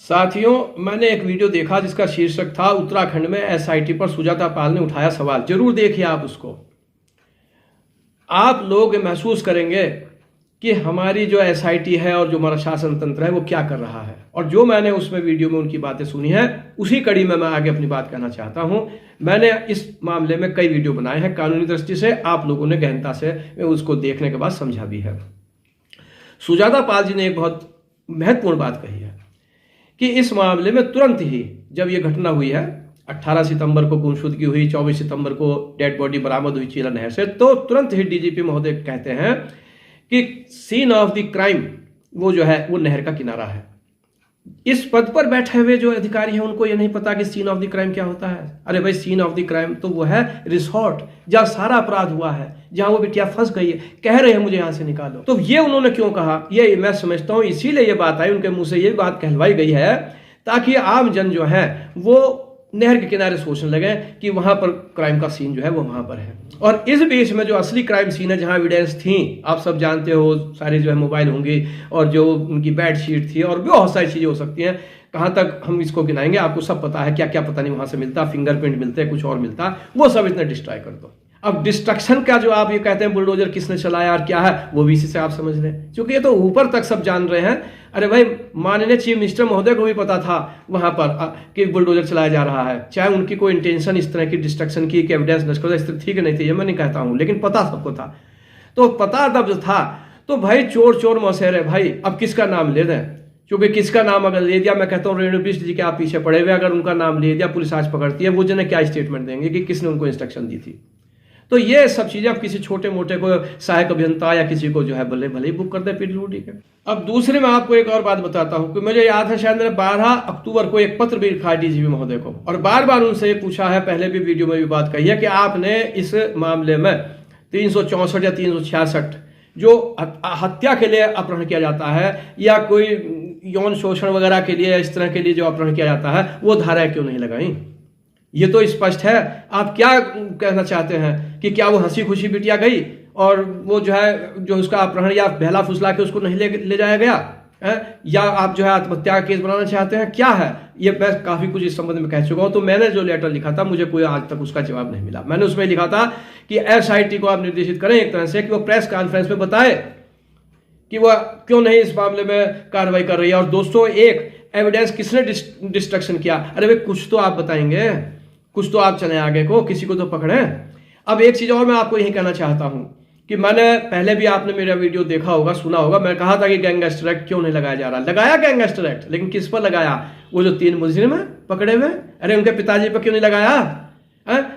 साथियों, मैंने एक वीडियो देखा जिसका शीर्षक था उत्तराखंड में एसआईटी पर सुजाता पाल ने उठाया सवाल। जरूर देखिए आप उसको। आप लोग महसूस करेंगे कि हमारी जो एसआईटी है और जो हमारा शासन तंत्र है वो क्या कर रहा है। और जो मैंने उसमें वीडियो में उनकी बातें सुनी है उसी कड़ी में मैं आगे अपनी बात कहना चाहता हूं। मैंने इस मामले में कई वीडियो बनाए हैं कानूनी दृष्टि से, आप लोगों ने गहनता से उसको देखने के बाद समझा भी है। सुजाता पाल जी ने एक बहुत महत्वपूर्ण बात कही है कि इस मामले में तुरंत ही जब ये घटना हुई है, 18 सितंबर को गुमशुदगी हुई, 24 सितंबर को डेड बॉडी बरामद हुई चीला नहर से, तो तुरंत ही डीजीपी महोदय कहते हैं कि सीन ऑफ द क्राइम वो जो है वो नहर का किनारा है। इस पद पर बैठे हुए जो अधिकारी हैं उनको ये नहीं पता कि सीन ऑफ द क्राइम क्या होता है। अरे भाई, सीन ऑफ द क्राइम तो वो है रिसोर्ट जहां सारा अपराध हुआ है, जहां वो बिटिया फंस गई है, कह रहे हैं मुझे यहां से निकालो। तो ये उन्होंने क्यों कहा, ये मैं समझता हूं इसीलिए ये बात आई, उनके मुंह से ये बात कहलवाई गई है ताकि आम जन जो है वो नहर के किनारे सोचने लगे कि वहां पर क्राइम का सीन जो है वो वहां पर है। और इस बीच में जो असली क्राइम सीन है, जहां एविडेंस थी, आप सब जानते हो, सारे जो है मोबाइल होंगे और जो उनकी बेडशीट थी और बहुत सारी चीजें हो सकती हैं, कहां तक हम इसको गिनाएंगे, आपको सब पता है क्या क्या पता नहीं वहां से मिलता, फिंगरप्रिंट मिलते, कुछ और मिलता, वो सब इतना डिस्ट्रॉय कर दो। अब डिस्ट्रक्शन का जो आप ये कहते हैं बुलडोजर किसने चलाया और क्या है, वो भी इसी से आप समझ लें, क्योंकि ये तो ऊपर तक सब जान रहे हैं। अरे भाई, माननीय चीफ मिनिस्टर महोदय को भी पता था वहां पर कि बुलडोजर चलाया जा रहा है, चाहे उनकी कोई इंटेंशन इस तरह की डिस्ट्रक्शन की कि एविडेंस नष्ट कर, इस तरह ठीक नहीं थी, ये मैं नहीं कहता हूं, लेकिन पता सबको था। तो पता तब था तो भाई चोर चोर मौसेरे भाई, अब किसका नाम ले दें, क्योंकि किसका नाम अगर ले दिया, मैं कहता हूँ रेणु बिष्ट जी के आप पीछे पड़े हुए, अगर उनका नाम ले दिया पुलिस आज पकड़ती है, वो जने क्या स्टेटमेंट देंगे कि किसने उनको इंस्ट्रक्शन दी थी। तो ये सब चीजें अब किसी छोटे मोटे को सहायक अभियंता या किसी को जो है भले भले ही बुक करते पीडब्ल्यूडी के। अब दूसरे में आपको एक और बात बताता हूं कि मुझे याद है शायद मैंने 12 अक्टूबर को एक पत्र भी लिखा डीजीपी महोदय को, और बार बार उनसे ये पूछा है, पहले भी वीडियो में भी बात कही है कि आपने इस मामले में 364 या 366 जो हत्या के लिए अपहरण किया जाता है या कोई यौन शोषण वगैरह के लिए, इस तरह के लिए जो अपहरण किया जाता है, वो धाराएं क्यों नहीं लगाई। ये तो स्पष्ट है। आप क्या कहना चाहते हैं कि क्या वो हंसी खुशी बिटिया गई और वो जो है जो उसका अपहरण या बहला फुसला के उसको नहीं ले जाया गया है, या आप जो है आत्महत्या का केस बनाना चाहते हैं, क्या है ये। मैं काफी कुछ इस संबंध में कह चुका हूं। तो मैंने जो लेटर लिखा था मुझे कोई आज तक उसका जवाब नहीं मिला। मैंने उसमें लिखा था कि एसआईटी को आप निर्देशित करें एक तरह से कि वो प्रेस कॉन्फ्रेंस में बताए कि वह क्यों नहीं इस मामले में कार्रवाई कर रही है। और दोस्तों, एक एविडेंस किसने डिस्ट्रक्शन किया, अरे भाई कुछ तो आप बताएंगे, कुछ तो आप चले आगे को, किसी को तो पकड़े। अब एक चीज और मैं आपको यही कहना चाहता हूं कि मैंने पहले भी, आपने मेरा वीडियो देखा होगा, सुना होगा, मैं कहा था कि गैंगस्टर एक्ट क्यों नहीं लगाया जा रहा। लगाया गैंगस्टर एक्ट, लेकिन किस पर लगाया, वो जो 3 मुजरिम है पकड़े हुए, अरे उनके पिताजी पर क्यों नहीं लगाया।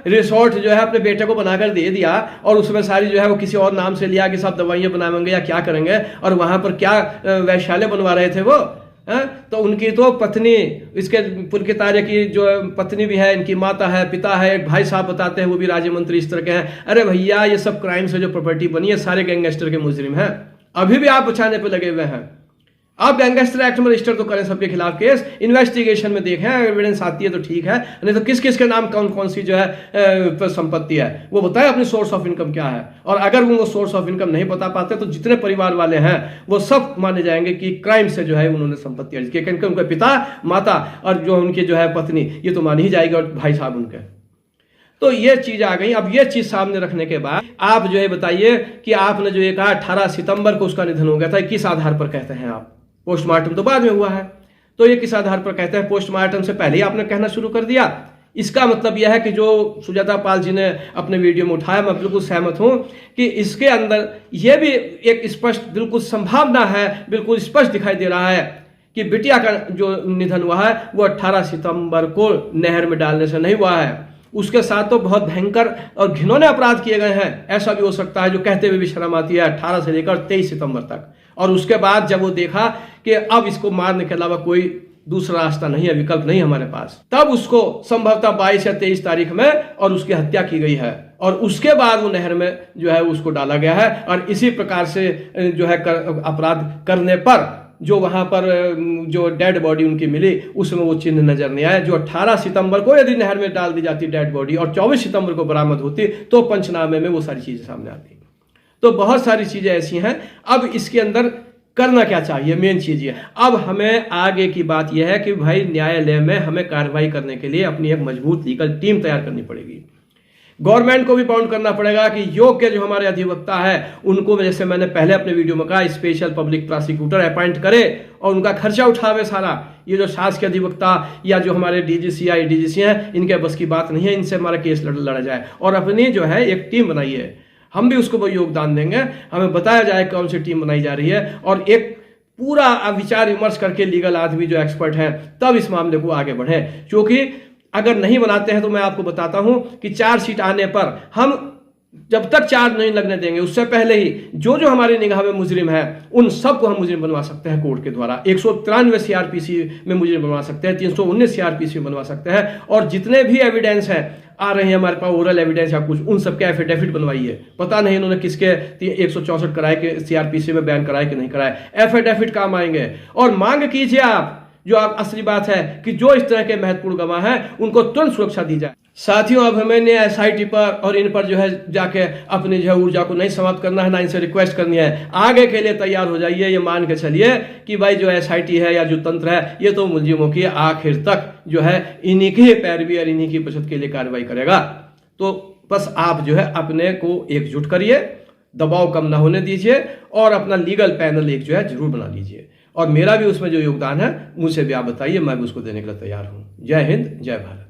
रिसोर्ट जो है अपने बेटे को बनाकर दे दिया और उसमें सारी जो है वो किसी और नाम से लिया कि सब दवाइयां बनाएंगे या क्या करेंगे, और वहां पर क्या वैश्यालय बनवा रहे थे वो। तो उनकी तो पत्नी, इसके पुलकितार्य की जो पत्नी भी है, इनकी माता है, पिता है, एक भाई साहब बताते हैं वो भी राज्य मंत्री इस तरह के हैं। अरे भैया, ये सब क्राइम से जो प्रॉपर्टी बनी है सारे गैंगस्टर के मुजरिम हैं, अभी भी आप बचाने पे लगे हुए हैं। आप गैंगस्टर एक्ट में रजिस्टर तो करें सबके खिलाफ केस, इन्वेस्टिगेशन में देखें, एविडेंस आती है तो ठीक है, नहीं तो किस किस के नाम कौन कौन सी जो है संपत्ति है वो बताए, अपनी सोर्स ऑफ इनकम क्या है। और अगर वो सोर्स ऑफ इनकम नहीं बता पाते तो जितने परिवार वाले हैं वो सब माने जाएंगे कि क्राइम से जो है उन्होंने संपत्ति अर्जित की, क्योंकि उनके पिता, माता और जो उनके जो है पत्नी, ये तो मान ही जाएगी, और भाई साहब उनके। तो ये चीज आ गई। अब ये चीज सामने रखने के बाद आप जो है बताइए कि आपने जो ये कहा 18 सितंबर को उसका निधन हो गया था, किस आधार पर कहते हैं आप। पोस्टमार्टम तो बाद में हुआ है, तो ये किस आधार पर कहते हैं। पोस्टमार्टम से पहले ही आपने कहना शुरू कर दिया। इसका मतलब यह है कि जो सुजाता पाल जी ने अपने वीडियो में उठाया, मैं बिल्कुल सहमत हूं कि इसके अंदर यह भी एक स्पष्ट बिल्कुल संभावना है, बिल्कुल स्पष्ट दिखाई दे रहा है कि बिटिया का जो निधन हुआ है वो 18 सितंबर को नहर में डालने से नहीं हुआ है। उसके साथ तो बहुत भयंकर और घिनौने अपराध किए गए हैं। ऐसा भी हो सकता है, जो कहते हुए भी शर्म आती है, 18 से लेकर 23 सितंबर तक। और उसके बाद जब वो देखा कि अब इसको मारने के अलावा कोई दूसरा रास्ता नहीं है, विकल्प नहीं हमारे पास, तब उसको संभवतः 22 या 23 तारीख में और उसकी हत्या की गई है। और उसके बाद वो नहर में जो है उसको डाला गया है। और इसी प्रकार से जो है अपराध करने पर जो वहां पर जो डेड बॉडी उनकी मिली उसमें वो चिन्ह नजर नहीं आया। जो 18 सितंबर को यदि नहर में डाल दी जाती डेड बॉडी और 24 सितंबर को बरामद होती तो पंचनामे में वो सारी चीजें सामने आती। तो बहुत सारी चीजें ऐसी हैं। अब इसके अंदर करना क्या चाहिए, मेन चीज ये। अब हमें आगे की बात यह है कि भाई न्यायालय में हमें कार्रवाई करने के लिए अपनी एक मजबूत लीगल टीम तैयार करनी पड़ेगी। गवर्नमेंट को भी बाउंड करना पड़ेगा कि योग्य जो हमारे अधिवक्ता है उनको, जैसे मैंने पहले अपने वीडियो में कहा, स्पेशल पब्लिक प्रोसिक्यूटर अपॉइंट करे और उनका खर्चा उठावे सारा। ये जो शासकीय अधिवक्ता या जो हमारे डीजीसी या डीजीसी हैं, इनके बस की बात नहीं है, इनसे हमारा केस लड़ा जाए। और अपनी जो है एक टीम बनाइए, हम भी उसको योगदान देंगे, हमें बताया जाए कौन सी टीम बनाई जा रही है, और एक पूरा विचार विमर्श करके लीगल आदमी जो एक्सपर्ट हैं तब इस मामले को आगे बढ़े। क्योंकि अगर नहीं बनाते हैं तो मैं आपको बताता हूं कि चार्जशीट आने पर हम जब तक चार्ज नहीं लगने देंगे, उससे पहले ही जो जो हमारी निगाह में मुजरिम है उन सबको हम मुजरिम बनवा सकते हैं कोर्ट के द्वारा। 193 सीआरपीसी में मुजरिम बनवा सकते हैं, 319 सीआरपीसी में बनवा सकते हैं, और जितने भी एविडेंस हैं आ रहे हैं हमारे पास, ओरल एविडेंस या कुछ, उन सबके एफिडेविट बनवाइए। पता नहीं उन्होंने किसके 164 कराए कि सीआरपीसी में बयान कराए कि नहीं कराए, एफिडेविट काम आएंगे। और मांग कीजिए आप, जो आप असली बात है कि जो इस तरह के महत्वपूर्ण गवाह हैं उनको तुरंत सुरक्षा दी जाए। साथियों, अब हमें एसआईटी पर और इन पर जो है जाके अपनी जो है ऊर्जा को नहीं समाप्त करना है, ना इनसे रिक्वेस्ट करनी है। आगे के लिए तैयार हो जाइए, ये मान के चलिए कि भाई जो एसआईटी है या जो तंत्र है ये तो मुलजिमों की आखिर तक जो है इन्हीं की पैरवी और इन्हीं की बचत के लिए कार्रवाई करेगा। तो बस आप जो है अपने को एकजुट करिए, दबाव कम ना होने दीजिए, और अपना लीगल पैनल एक जो है जरूर बना लीजिए। और मेरा भी उसमें जो योगदान है मुझसे भी आप बताइए, मैं भी उसको देने के लिए तैयार हूं। जय हिंद, जय भारत।